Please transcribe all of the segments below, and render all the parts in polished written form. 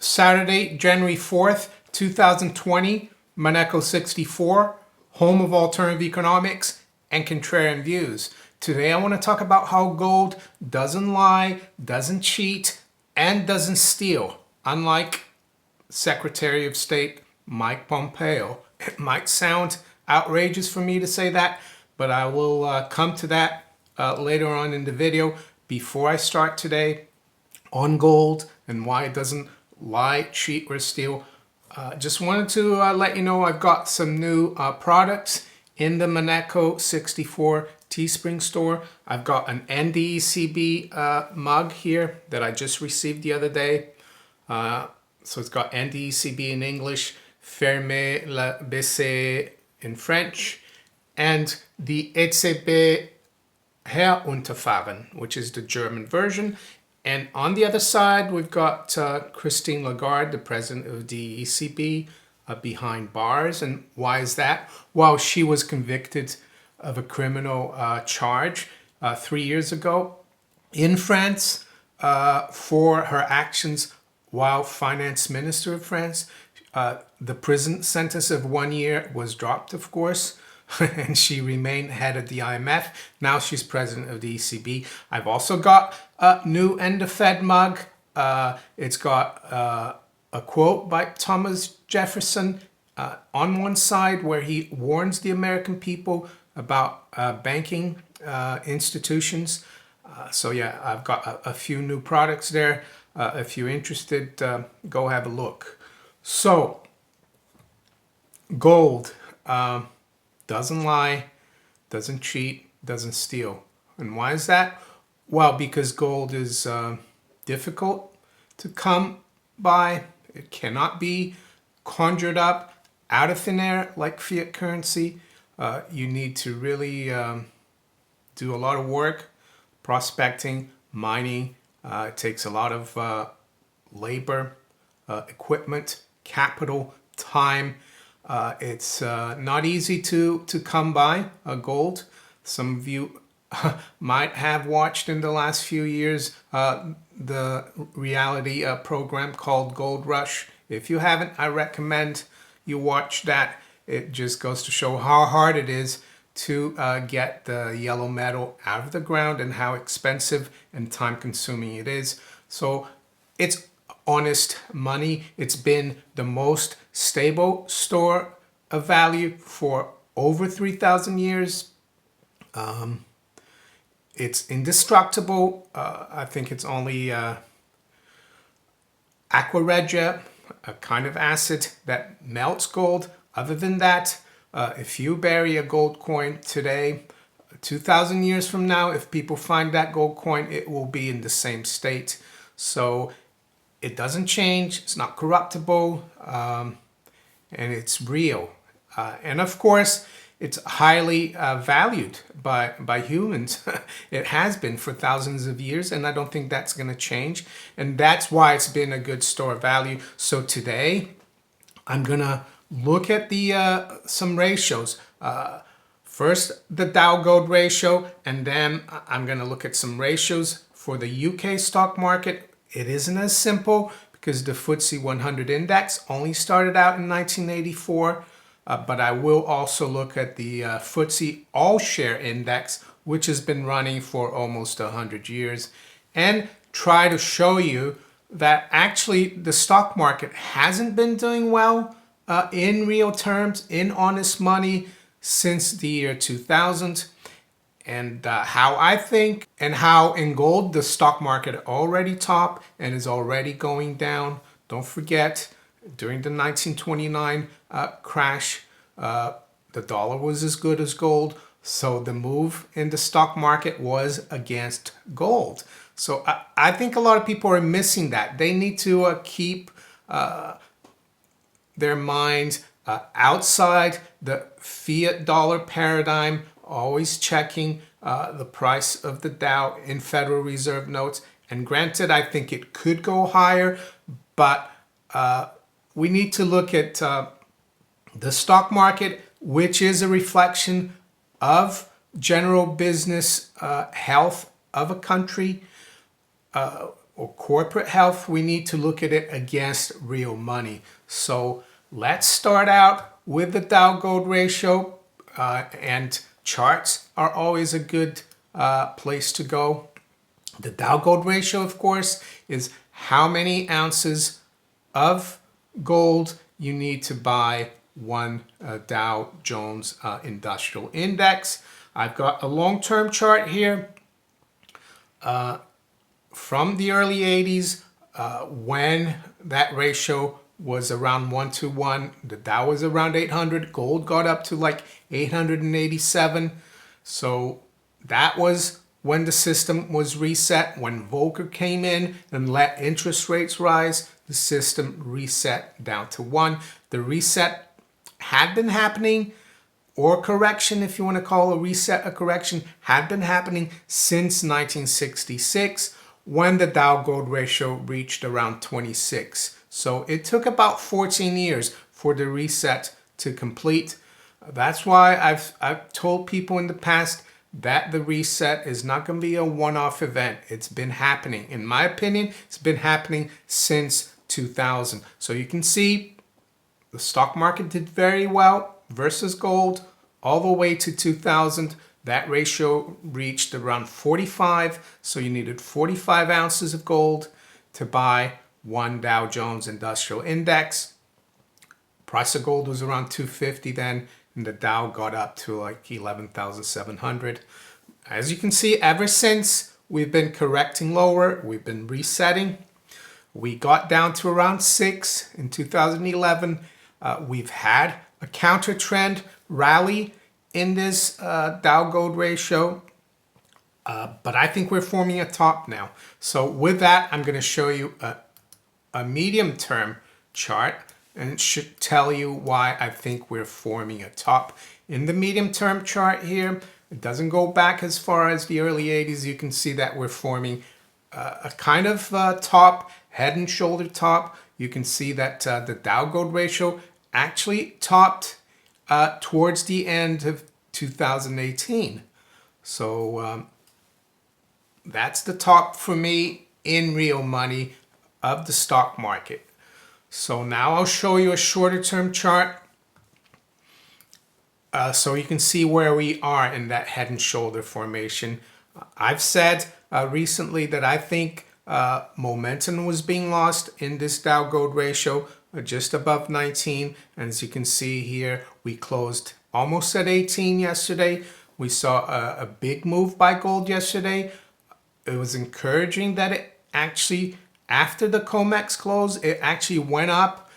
Saturday, January 4th, 2020, Maneco 64, home of alternative economics and contrarian views. Today I want to talk about how gold doesn't lie, doesn't cheat, and doesn't steal, unlike Secretary of State Mike Pompeo. It might sound outrageous for me to say that, but I will come to that later on in the video. Before I start today on gold and why it doesn't lie, cheat, or steal, just wanted to let you know I've got some new products in the Maneco 64 Teespring store. I've got an NDECB mug here that I just received the other day. So it's got NDECB in English, Fermez la BCE in French, and the ETHEREUM herunterfahren, which is the German version. And on the other side, we've got Christine Lagarde, the president of the ECB, behind bars. And why is that? Well, she was convicted of a criminal charge 3 years ago in France for her actions while finance minister of France. The prison sentence of 1 year was dropped, of course, and she remained head of the IMF. Now she's president of the ECB. I've also got a new End of Fed mug. It's got a quote by Thomas Jefferson on one side where he warns the American people about banking institutions. So yeah, I've got a few new products there. If you're interested, go have a look. So, gold doesn't lie, doesn't cheat, doesn't steal. And why is that? Well, because gold is difficult to come by. It cannot be conjured up out of thin air like fiat currency. You need to really do a lot of work, prospecting, mining. It takes a lot of labor, equipment, capital, time. It's not easy to come by gold. Some of you might have watched in the last few years the reality program called Gold Rush. If you haven't, I recommend you watch that. It just goes to show how hard it is to get the yellow metal out of the ground and how expensive and time consuming it is. So it's honest money. It's been the most stable store of value for over 3,000 years. It's indestructible. I think it's only aqua regia, a kind of acid that melts gold. Other than that, if you bury a gold coin today, 2,000 years from now, if people find that gold coin, it will be in the same state. So it doesn't change, it's not corruptible, and it's real. And of course, it's highly valued by humans. It has been for thousands of years, and I don't think that's going to change. And that's why it's been a good store of value. So today, I'm going to look at the some ratios. First, the Dow Gold ratio, and then I'm going to look at some ratios for the UK stock market. It isn't as simple because the Footsie 100 index only started out in 1984, but I will also look at the Footsie All Share Index, which has been running for almost 100 years, and try to show you that actually the stock market hasn't been doing well in real terms, in honest money, since the year 2000. And how I think, and how in gold the stock market already topped and is already going down. Don't forget, during the 1929 crash, the dollar was as good as gold. So the move in the stock market was against gold. So I think a lot of people are missing that. They need to keep their minds outside the fiat dollar paradigm, always checking the price of the Dow in Federal Reserve notes. And granted, I think it could go higher, but we need to look at the stock market, which is a reflection of general business health of a country. or corporate health, we need to look at it against real money. So let's start out with the Dow Gold ratio, and charts are always a good place to go. The Dow Gold ratio, of course, is how many ounces of gold you need to buy one Dow Jones Industrial Index. I've got a long-term chart here from the early 80s when that ratio was around 1 to 1. The Dow was around 800. Gold got up to like 887. So that was when the system was reset. When Volcker came in and let interest rates rise, the system reset down to 1. The reset had been happening, or correction, if you want to call a reset a correction, had been happening since 1966 when the Dow Gold ratio reached around 26. So it took about 14 years for the reset to complete. That's why I've told people in the past that the reset is not going to be a one-off event. It's been happening. In my opinion, it's been happening since 2000. So you can see the stock market did very well versus gold all the way to 2000. That ratio reached around 45. So you needed 45 ounces of gold to buy one Dow Jones Industrial Index. Price of gold was around 250 then, and the Dow got up to like 11,700. As you can see, ever since we've been correcting lower, we've been resetting. We got down to around 6 in 2011. We've had a counter trend rally in this Dow Gold ratio, but I think we're forming a top now. So with that, I'm going to show you a medium term chart, and it should tell you why I think we're forming a top. In the medium term chart here, it doesn't go back as far as the early 80s. You can see that we're forming a kind of top, head and shoulder top. You can see that the Dow Gold ratio actually topped towards the end of 2018. So that's the top for me in real money of the stock market. So now I'll show you a shorter term chart so you can see where we are in that head and shoulder formation. I've said recently that I think momentum was being lost in this Dow Gold ratio just above 19. And as you can see here, we closed almost at 18 yesterday. We saw a big move by gold yesterday. It was encouraging that it actually, after the COMEX close, it actually went up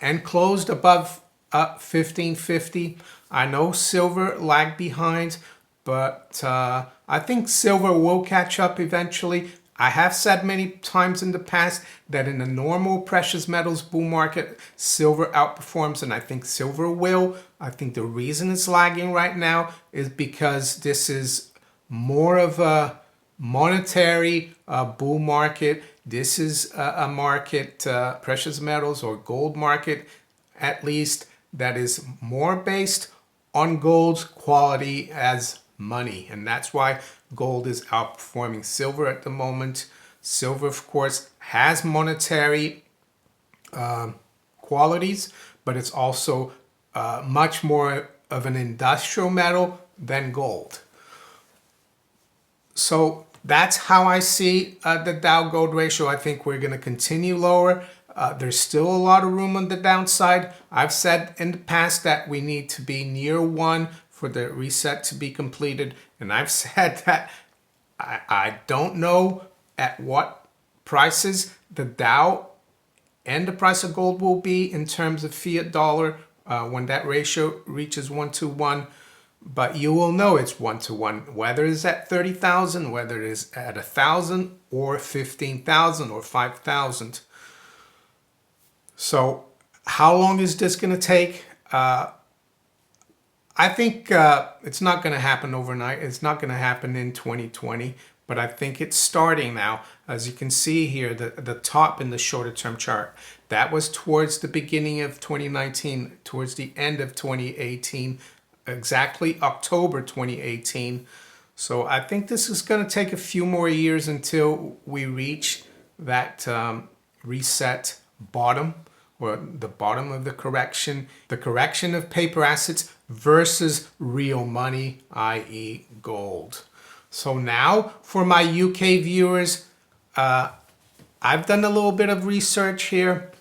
and closed above 1550. I know silver lagged behind, but I think silver will catch up eventually. I have said many times in the past that in a normal precious metals bull market, silver outperforms, and I think silver will. I think the reason it's lagging right now is because this is more of a monetary bull market. This is a market, precious metals or gold market at least, that is more based on gold's quality as money. And that's why gold is outperforming silver at the moment. Silver, of course, has monetary qualities, but it's also much more of an industrial metal than gold. So that's how I see the Dow Gold ratio. I think we're going to continue lower. There's still a lot of room on the downside. I've said in the past that we need to be near 1 for the reset to be completed. And I've said that I don't know at what prices the Dow and the price of gold will be in terms of fiat dollar when that ratio reaches 1 to 1. But you will know it's 1 to 1, whether it's at 30,000, whether it is at 1,000 or 15,000 or 5,000. So how long is this going to take? I think it's not going to happen overnight. It's not going to happen in 2020, but I think it's starting now. As you can see here, the top in the shorter term chart, that was towards the beginning of 2019, towards the end of 2018, exactly October 2018. So I think this is going to take a few more years until we reach that reset bottom, or the bottom of the correction of paper assets versus real money, i.e. gold. So now for my UK viewers, I've done a little bit of research here.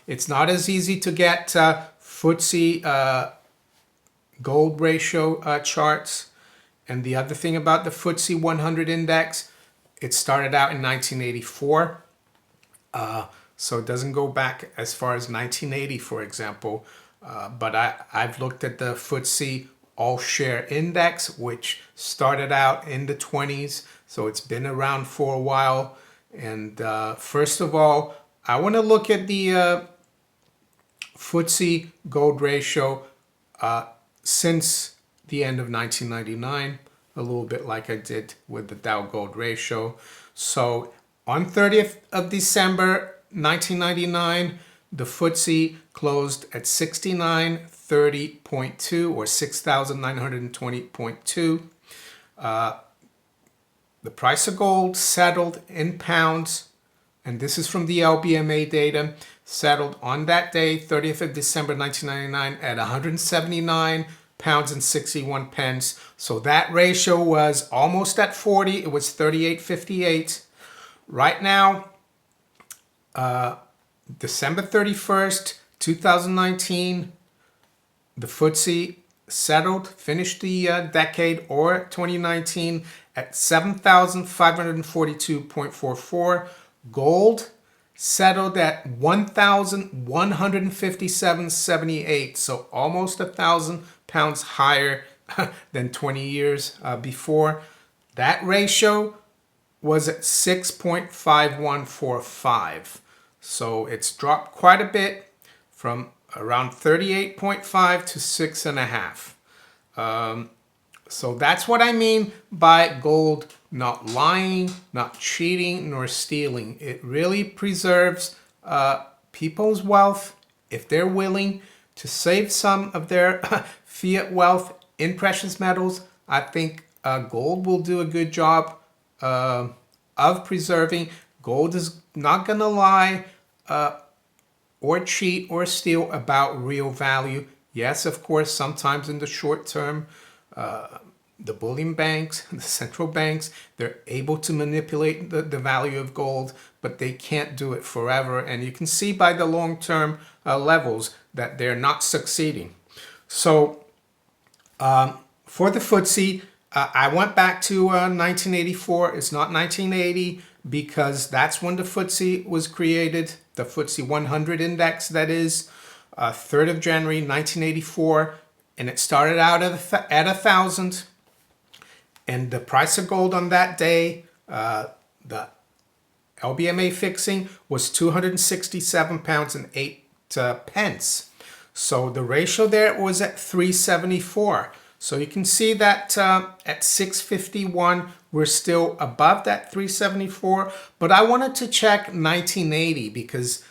It's not as easy to get Footsie gold ratio charts. And the other thing about the Footsie 100 index, it started out in 1984. So it doesn't go back as far as 1980, for example. But I've looked at the Footsie All Share Index, which started out in the 20s. So it's been around for a while. And first of all, I want to look at the Footsie gold ratio since the end of 1999, a little bit like I did with the Dow gold ratio. So on 30th of December 1999, the Footsie closed at 6930.2 or 6,920.2. The price of gold settled in pounds, and this is from the LBMA data, settled on that day, 30th of December 1999, at 179 pounds and 61 pence. So that ratio was almost at 40. It was 38.58. Right now, December 31st, 2019, the Footsie settled, finished the decade or 2019 at 7,542.44. Gold settled at 1,157.78, so almost 1,000 pounds higher than 20 years before. That ratio was at 6.5145. So it's dropped quite a bit from around 38.5 to 6.5. So that's what I mean by gold not lying, not cheating, nor stealing. It really preserves people's wealth if they're willing to save some of their fiat wealth in precious metals. I think gold will do a good job of preserving. Gold is not going to lie or cheat or steal about real value. Yes, of course, sometimes in the short term, the bullion banks, the central banks, they're able to manipulate the value of gold, but they can't do it forever. And you can see by the long-term levels that they're not succeeding. So for the Footsie, I went back to 1984. It's not 1980 because that's when the Footsie was created. The Footsie 100 index, that is, 3rd of January 1984. And it started out at 1,000. And the price of gold on that day, the LBMA fixing, was 267 pounds and 8 pence. So the ratio there was at 374. So you can see that at 651, we're still above that 374. But I wanted to check 1980 because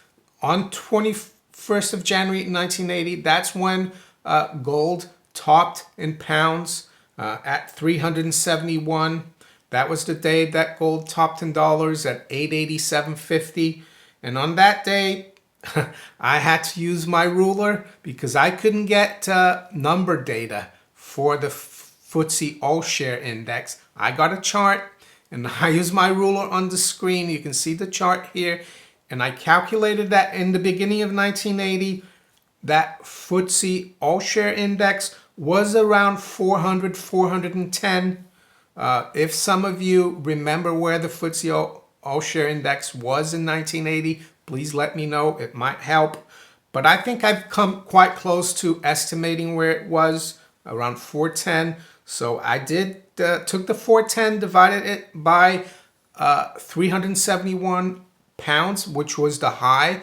on 21st of January 1980, that's when gold topped in pounds at 371. That was the day that gold topped in dollars at 887.50. And on that day, I had to use my ruler because I couldn't get number data for the Footsie All Share Index. I got a chart and I used my ruler on the screen. You can see the chart here. And I calculated that in the beginning of 1980, that Footsie All Share Index was around 400, 410. If some of you remember where the Footsie All Share Index was in 1980, please let me know. It might help. But I think I've come quite close to estimating where it was, around 410. So I did took the 410, divided it by 371 pounds, which was the high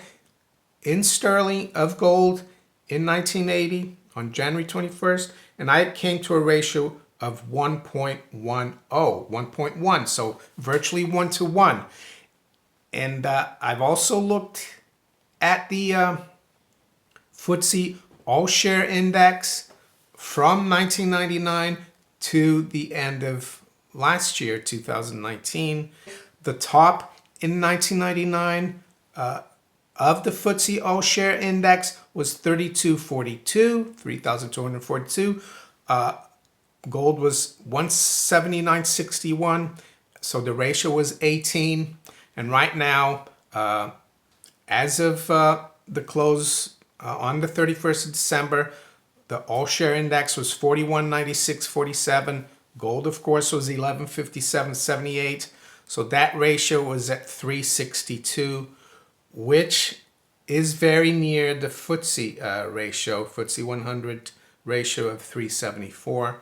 in sterling of gold in 1980 on January 21st. And I came to a ratio of 1.10, 1.1, so virtually 1 to 1. And I've also looked at the Footsie All Share Index from 1999 to the end of last year, 2019. The top in 1999 of the Footsie All-Share Index was 3242, 3,242. Gold was 179.61, so the ratio was 18. And right now, as of the close on the 31st of December, the all-share index was 41.9647. Gold, of course, was 11.5778. So that ratio was at 362, which is very near the Footsie ratio, Footsie 100 ratio of 374.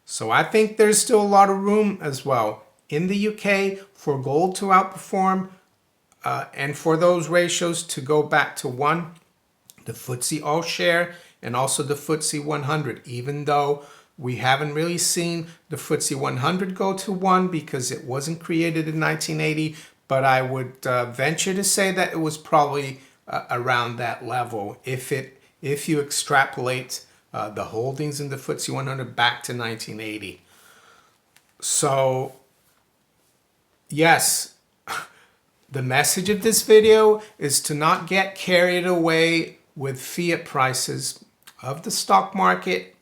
So I think there's still a lot of room as well in the UK for gold to outperform and for those ratios to go back to 1, the Footsie All-Share and also the Footsie 100, even though we haven't really seen the Footsie 100 go to 1 because it wasn't created in 1980, but I would venture to say that it was probably around that level if you extrapolate the holdings in the Footsie 100 back to 1980. So, yes, the message of this video is to not get carried away with fiat prices of the stock market,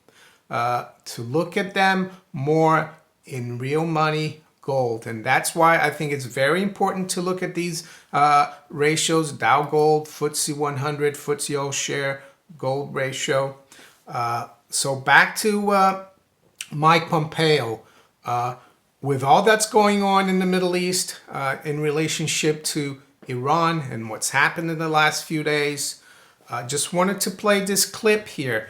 to look at them more in real money gold. And that's why I think it's very important to look at these ratios, Dow Gold, Footsie 100, Footsie All-Share Gold ratio. So back to Mike Pompeo. With all that's going on in the Middle East in relationship to Iran and what's happened in the last few days, just wanted to play this clip here.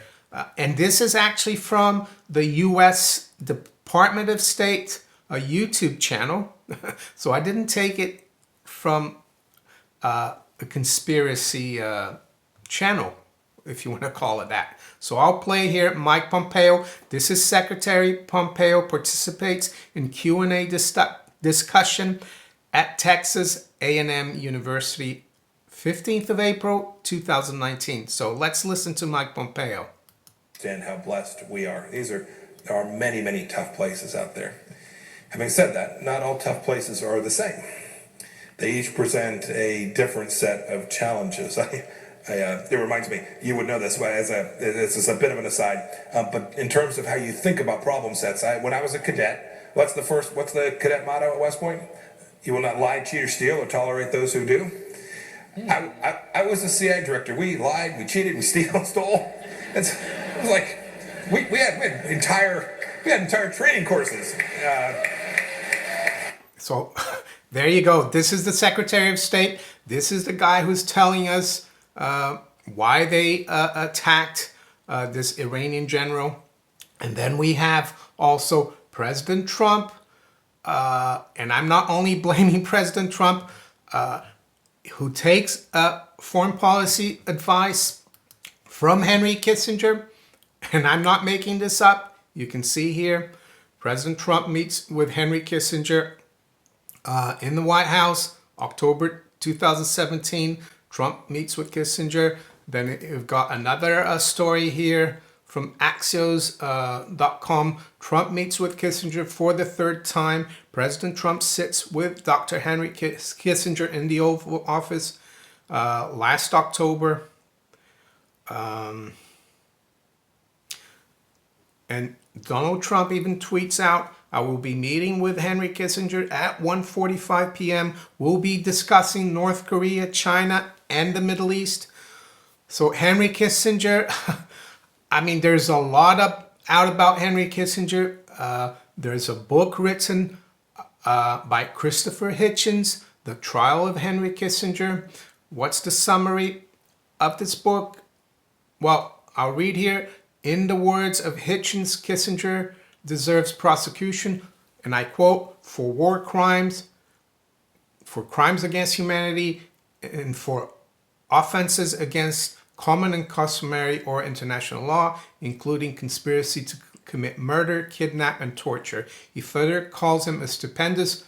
And this is actually from the U.S. Department of State YouTube channel. So I didn't take it from a conspiracy channel, if you want to call it that. So I'll play here Mike Pompeo. This is Secretary Pompeo participates in Q&A discussion at Texas A&M University, 15th of April, 2019. So let's listen to Mike Pompeo. And how blessed we are. There are many, many tough places out there. Having said that, not all tough places are the same. They each present a different set of challenges. It reminds me, you would know this, this is a bit of an aside, but in terms of how you think about problem sets, when I was a cadet, what's the cadet motto at West Point? You will not lie, cheat, or steal, or tolerate those who do. I was a CIA director. We lied, we cheated, we stole. It was like we had entire training courses. So there you go. This is the Secretary of State. This is the guy who's telling us why they attacked this Iranian general. And then we have also President Trump. And I'm not only blaming President Trump, who takes foreign policy advice from Henry Kissinger. And I'm not making this up. You can see here, President Trump meets with Henry Kissinger in the White House, October 2017. Trump meets with Kissinger. Then you've got another story here from Axios.com. Trump meets with Kissinger for the third time. President Trump sits with Dr. Henry Kissinger in the Oval Office last October. And Donald Trump even tweets out, I will be meeting with Henry Kissinger at 1:45 p.m. We'll be discussing North Korea, China, and the Middle East. So Henry Kissinger, I mean, there's a lot out about Henry Kissinger. There's a book written by Christopher Hitchens, The Trial of Henry Kissinger. What's the summary of this book? Well, I'll read here. In the words of Hitchens, Kissinger deserves prosecution, and I quote, for war crimes, for crimes against humanity, and for offenses against common and customary or international law, including conspiracy to commit murder, kidnap, and torture. He further calls him a stupendous,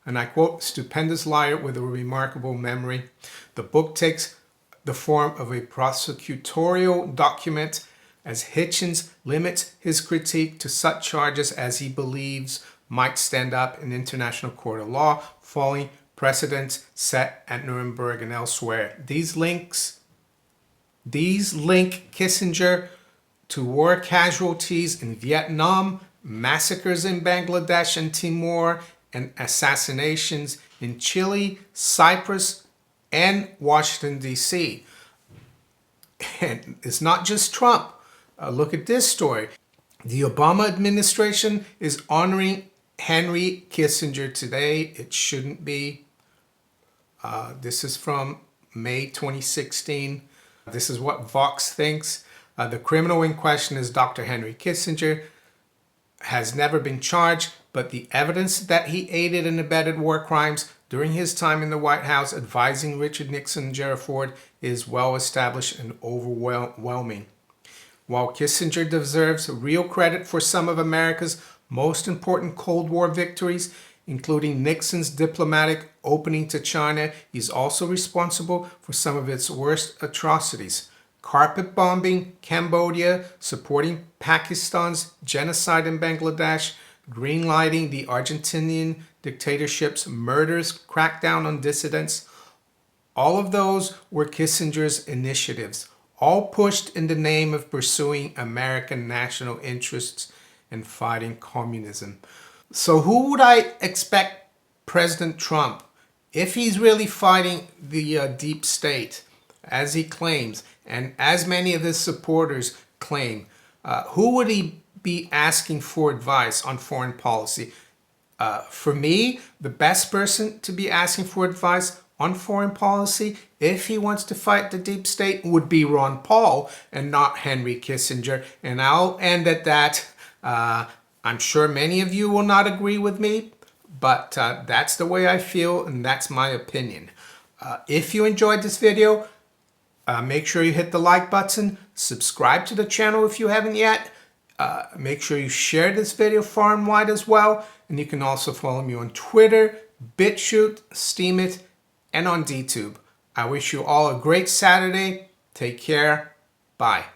and I quote, stupendous liar with a remarkable memory. The book takes the form of a prosecutorial document as Hitchens limits his critique to such charges as he believes might stand up in international court of law, falling precedents set at Nuremberg and elsewhere. These link Kissinger to war casualties in Vietnam, massacres in Bangladesh and Timor, and assassinations in Chile, Cyprus, and Washington, D.C. And it's not just Trump. Look at this story. The Obama administration is honoring Henry Kissinger today. It shouldn't be. This is from May 2016. This is what Vox thinks. The criminal in question is Dr. Henry Kissinger. Has never been charged, but the evidence that he aided and abetted war crimes during his time in the White House advising Richard Nixon and Gerald Ford is well established and overwhelming. While Kissinger deserves real credit for some of America's most important Cold War victories, including Nixon's diplomatic opening to China, he's also responsible for some of its worst atrocities. Carpet bombing Cambodia, supporting Pakistan's genocide in Bangladesh, greenlighting the Argentinian dictatorship's murderous crackdown on dissidents. All of those were Kissinger's initiatives, all pushed in the name of pursuing American national interests and fighting communism. So who would I expect President Trump, if he's really fighting the deep state, as he claims, and as many of his supporters claim, who would he be asking for advice on foreign policy? For me, the best person to be asking for advice on foreign policy, if he wants to fight the deep state, would be Ron Paul and not Henry Kissinger. And I'll end at that. I'm sure many of you will not agree with me, but that's the way I feel, and that's my opinion. If you enjoyed this video, make sure you hit the like button, subscribe to the channel if you haven't yet. Make sure you share this video far and wide as well. And you can also follow me on Twitter, BitChute, Steemit, and on DTube. I wish you all a great Saturday. Take care. Bye.